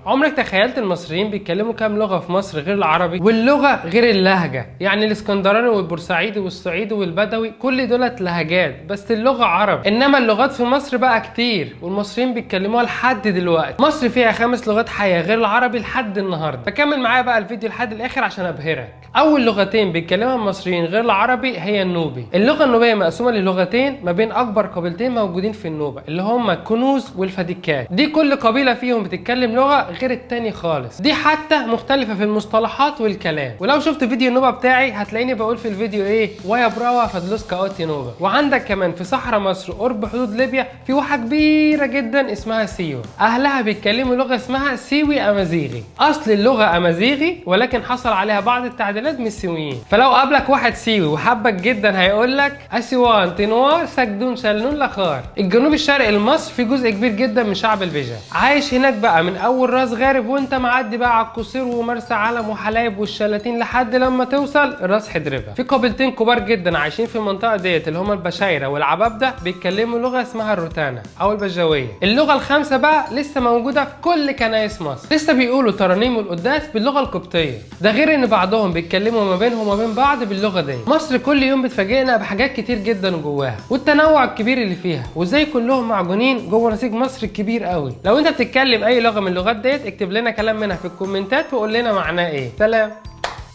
عمرك تخيلت المصريين بيتكلموا كام لغة في مصر غير العربي؟ واللغة غير اللهجة، يعني الاسكندراني والبورسعيدي والصعيدي والبدوي كل دولت لهجات بس اللغة عربي، انما اللغات في مصر بقى كتير والمصريين بيتكلموها لحد دلوقتي. مصر فيها 5 لغات حية غير العربي لحد النهاردة، فكمل معايا بقى الفيديو لحد الاخر عشان ابهرك. اول لغتين بيتكلمها المصريين غير العربي هي النوبي. اللغة النوبية مقسومة للغتين ما بين اكبر قبيلتين موجودين في النوبة اللي هم الكنوز والفديكات. دي كل قبيلة فيهم بتتكلم لغة غير التاني خالص، دي حتى مختلفة في المصطلحات والكلام. ولو شفت فيديو النوبة بتاعي هتلاقيني بقول في الفيديو ايه ويا براوا فدلوسكا اوتي نوبة. وعندك كمان في صحراء مصر قرب حدود ليبيا في واحة كبيرة جدا اسمها سيوة، اهلها بيتكلموا لغة اسمها سيوي امازيغي. اصل اللغة امازيغي ولكن حصل عليها بعض التعديلات من السيويين. فلو قابلك واحد سيوي وحبك جدا هيقول لك اسيوان تنوا سجدون شلنون لخار. الجنوب الشرقي لمصر في جزء كبير جدا من شعب البيجا عايش هناك بقى من اول راس غارب وانت معدي بقى على القصير ومرسى علم وحلايب والشلاتين لحد لما توصل راس حدربة. في قبيلتين كبار جدا عايشين في المنطقه ديت اللي هم البشايره والعبابده بيتكلموا لغه اسمها الروتانا او البجاويه. اللغه الخامسه بقى لسه موجوده في كل كنايس مصر، لسه بيقولوا ترانيم القداس باللغه القبطيه، ده غير ان بعضهم بيتكلموا ما بينهم وما بين بعض باللغه دي. مصر كل يوم بتفاجئنا بحاجات كتير جدا جواها والتنوع الكبير اللي فيها وازاي كلهم معجونين جوه نسيج مصر الكبير قوي. لو انت بتتكلم اي لغه من اللغات ديت اكتب لنا كلام منها في الكومنتات وقول لنا معناه ايه. سلام.